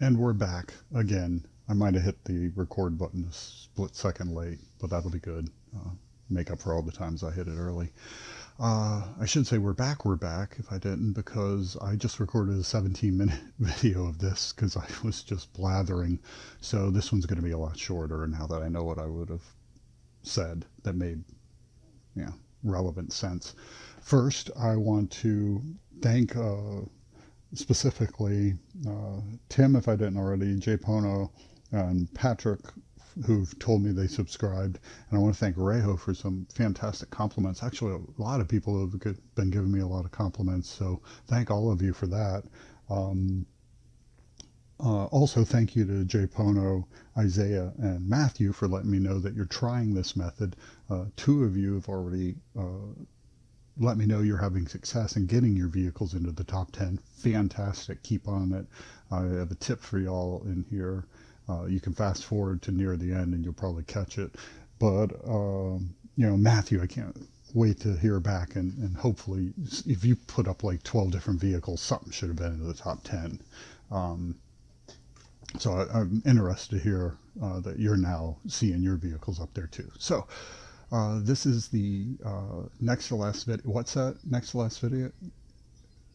And we're back again. I might have hit the record button a split second late, but that'll be good. Make up for all the times I hit it early. I should say we're back if I didn't, because I just recorded a 17-minute video of this because I was just blathering. So this one's going to be a lot shorter now that I know what I would have said that made, yeah, relevant sense. First, I want to thank specifically Tim, if I didn't already, Jay Pono, and Patrick, who've told me they subscribed. And I want to thank Rejo for some fantastic compliments. Actually, a lot of people have been giving me a lot of compliments. So thank all of you for that. Um, also, thank you to Jay Pono, Isaiah, and Matthew for letting me know that you're trying this method. Two of you have already let me know you're having success in getting your vehicles into the top 10. Fantastic. Keep on it. I have a tip for y'all in here. You can fast forward to near the end and you'll probably catch it. But, Matthew, I can't wait to hear back. And hopefully, if you put up like 12 different vehicles, something should have been in the top 10. Um, I'm interested to hear that you're now seeing your vehicles up there too. So, this is the next to last video. What's that? Next to last video?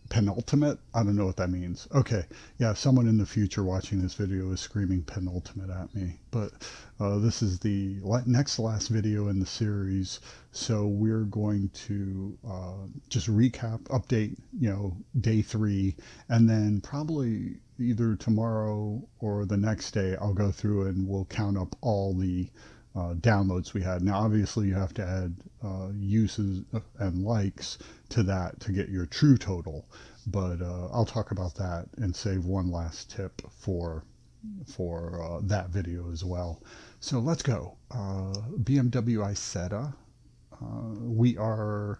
Penultimate? I don't know what that means. Okay. Yeah, someone in the future watching this video is screaming penultimate at me. But this is the next to last video in the series. So we're going to just recap, update, day 3. And then probably either tomorrow or the next day, I'll go through and we'll count up all the downloads we had. Now, obviously, you have to add uses and likes to that to get your true total, but I'll talk about that and save one last tip for that video as well. So let's go. BMW Isetta. We are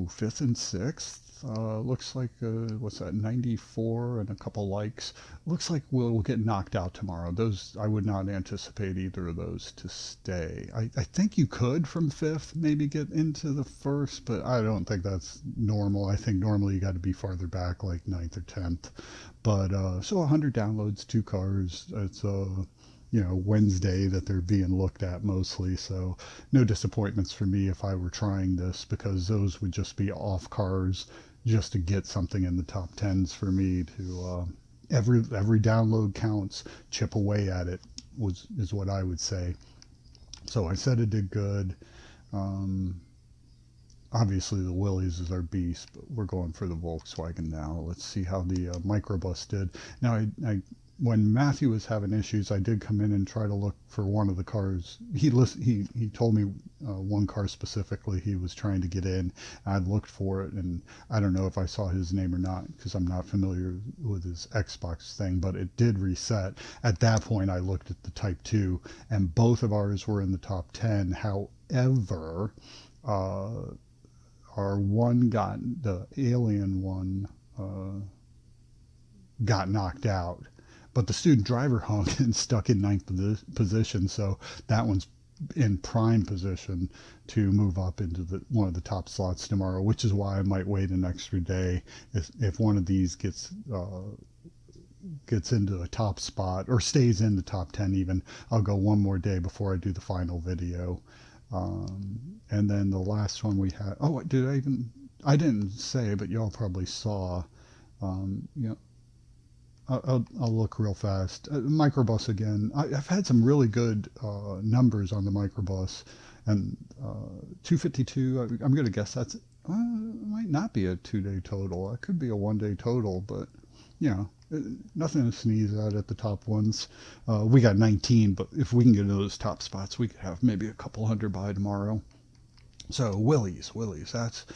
fifth and sixth. Looks like what's that? 94 and a couple likes. Looks like we'll get knocked out tomorrow. Those I would not anticipate either of those to stay. I think you could from fifth maybe get into the first, but I don't think that's normal. I think normally you got to be farther back, like ninth or 10th. But so 100 downloads, 2 cars. It's Wednesday that they're being looked at mostly. So no disappointments for me if I were trying this, because those would just be off cars just to get something in the top tens for me to every download counts, chip away at it is what I would say. So I said it did good. Um, Obviously the Willys is our beast, but we're going for the Volkswagen now. Let's see how the microbus did. Now, I when Matthew was having issues, I did come in and try to look for one of the cars. He told me one car specifically he was trying to get in. I'd looked for it, and I don't know if I saw his name or not because I'm not familiar with his Xbox thing, but it did reset. At that point, I looked at the Type 2, and both of ours were in the top 10. However, uh, our one the alien one got knocked out, but the student driver hung and stuck in ninth position. So that one's in prime position to move up into one of the top slots tomorrow, which is why I might wait an extra day. If one of these gets into a top spot or stays in the top 10 even, I'll go one more day before I do the final video. And then the last one we had, oh, I didn't say, but y'all probably saw, um, you know, I'll look real fast. Microbus again. I've had some really good numbers on the microbus, and 252. I'm going to guess that's might not be a 2 day total. It could be a 1 day total, but you know, nothing to sneeze at the top ones. We got 19, but if we can get into those top spots, we could have maybe a couple hundred by tomorrow. So Willie's. That's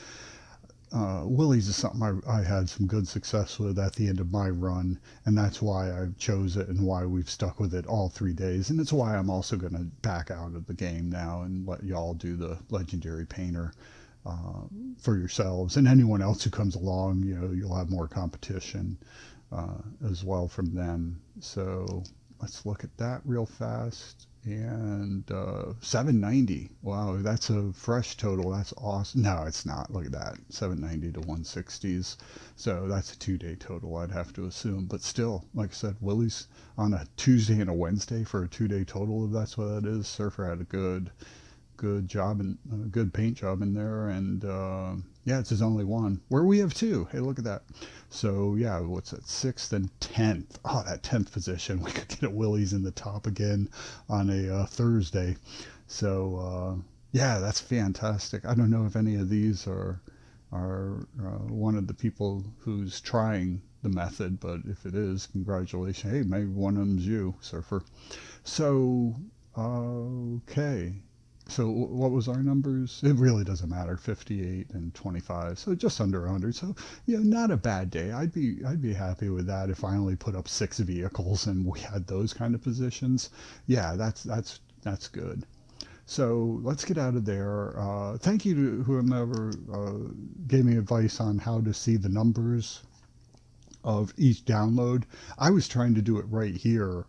Willie's is something I had some good success with at the end of my run, and that's why I chose it and why we've stuck with it all 3 days. And it's why I'm also going to back out of the game now and let y'all do the legendary painter for yourselves. And anyone else who comes along, you'll have more competition as well from them. So let's look at that real fast. And 790. Wow, that's a fresh total. That's awesome. No, it's not. Look at that. 790 to 160s. So that's a 2 day total, I'd have to assume. But still, like I said, Willie's on a Tuesday and a Wednesday for a 2 day total, if that's what that is. Surfer had a good job and a good paint job in there, and yeah, it's his only one. Where we have two. Hey, look at that. So yeah, what's that? Sixth and 10th. Oh, that 10th position. We could get a Willie's in the top again on a Thursday. So yeah, that's fantastic. I don't know if any of these are one of the people who's trying the method, but if it is, congratulations. Hey, maybe one of them's you, Surfer. So okay. So what was our numbers? It really doesn't matter. 58 and 25, so just under 100. So not a bad day. I'd be happy with that if I only put up 6 vehicles and we had those kind of positions. Yeah, that's good. So let's get out of there. Thank you to whomever gave me advice on how to see the numbers of each download. I was trying to do it right here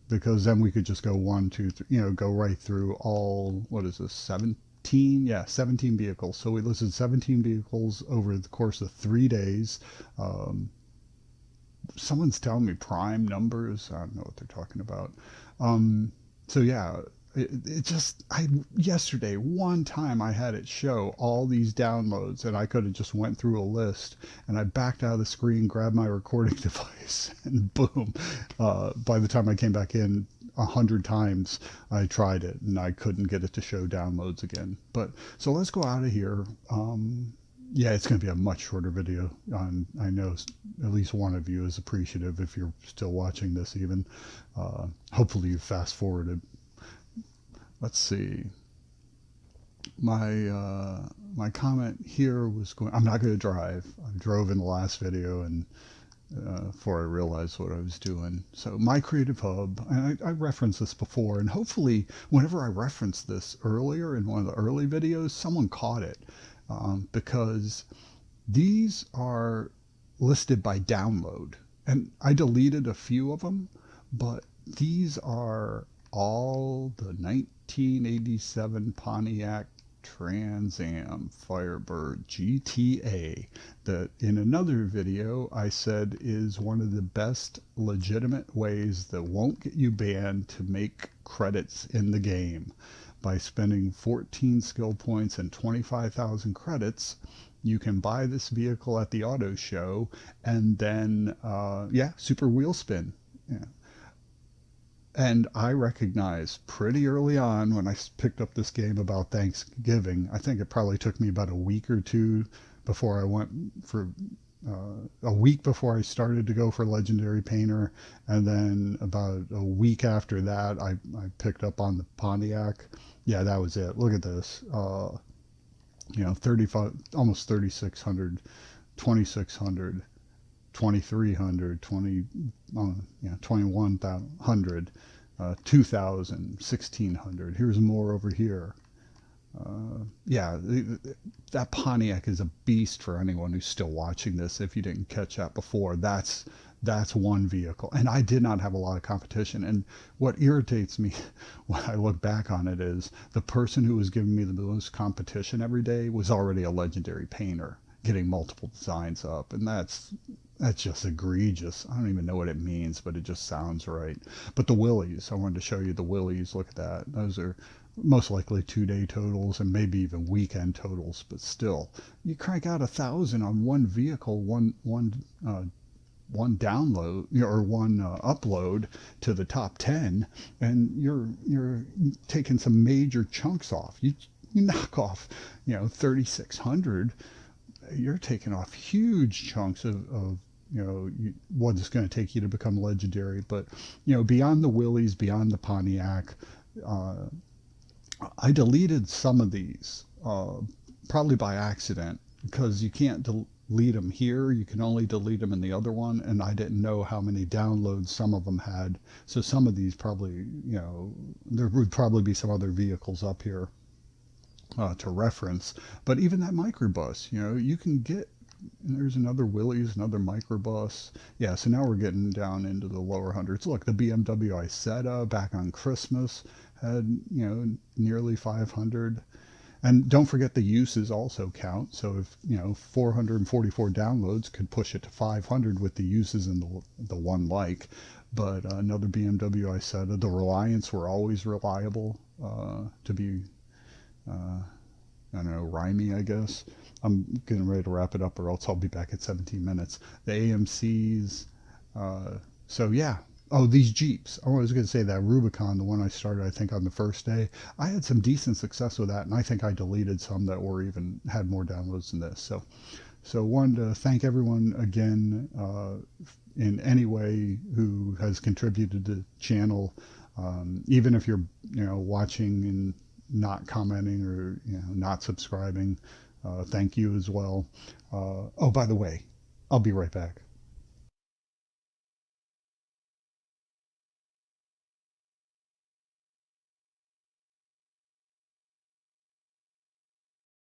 because then we could just go one, two, three, go right through all, what is this, 17? Yeah, 17 vehicles. So we listed 17 vehicles over the course of 3 days. Um, Someone's telling me prime numbers. I don't know what they're talking about. Um, so yeah, it just, yesterday, one time I had it show all these downloads and I could have just went through a list, and I backed out of the screen, grabbed my recording device, and boom, by the time I came back in 100 times, I tried it and I couldn't get it to show downloads again. But so let's go out of here. Yeah, it's going to be a much shorter video. I know at least one of you is appreciative if you're still watching this even. Hopefully you fast forwarded. Let's see. My comment here was going. I'm not going to drive. I drove in the last video and before I realized what I was doing. So my creative hub, and I referenced this before, and hopefully whenever I referenced this earlier in one of the early videos, someone caught it, because these are listed by download, and I deleted a few of them, but these are all the 1987 Pontiac Trans Am Firebird GTA that in another video I said is one of the best legitimate ways that won't get you banned to make credits in the game. By spending 14 skill points and 25,000 credits, you can buy this vehicle at the auto show and then yeah, super wheel spin. Yeah. And I recognized pretty early on when I picked up this game about Thanksgiving, I think it probably took me about a week or two before I went for a week before I started to go for Legendary Painter. And then about a week after that, I picked up on the Pontiac. Yeah, that was it. Look at this. 35, almost 3,600, 2,600. 2,300, 20, yeah, 2,100, 2,000, 1,600. Here's more over here. Yeah, that Pontiac is a beast for anyone who's still watching this. If you didn't catch that before, that's one vehicle. And I did not have a lot of competition. And what irritates me when I look back on it is the person who was giving me the most competition every day was already a legendary painter, getting multiple designs up, and that's just egregious. I don't even know what it means, but it just sounds right. But the Willies, I wanted to show you the Willies. Look at that. Those are most likely 2 day totals and maybe even weekend totals, but still, you crank out 1,000 on one vehicle, one download or one upload to the top 10, and you're taking some major chunks off. You knock off 3,600. You're taking off huge chunks of what it's going to take you to become legendary. But beyond the Willies, beyond the Pontiac, I deleted some of these probably by accident, because you can't delete them here. You can only delete them in the other one, and I didn't know how many downloads some of them had. So some of these probably, there would probably be some other vehicles up here to reference. But even that microbus, you can get there's another Willys, another microbus. Yeah, so now we're getting down into the lower hundreds. Look, the BMW Isetta back on Christmas had, nearly 500. And don't forget the uses also count. So if, 444 downloads could push it to 500 with the uses and the one like. But another BMW Isetta, the Reliance were always reliable to be I don't know, rhymey, I guess. I'm getting ready to wrap it up, or else I'll be back at 17 minutes. The AMCs. Uh, so, yeah. Oh, these Jeeps. I was going to say that Rubicon, the one I started, I think, on the first day. I had some decent success with that, and I think I deleted some that were even had more downloads than this. So wanted to thank everyone again in any way who has contributed to the channel, even if you're watching and not commenting or not subscribing. Thank you as well. Oh, by the way, I'll be right back.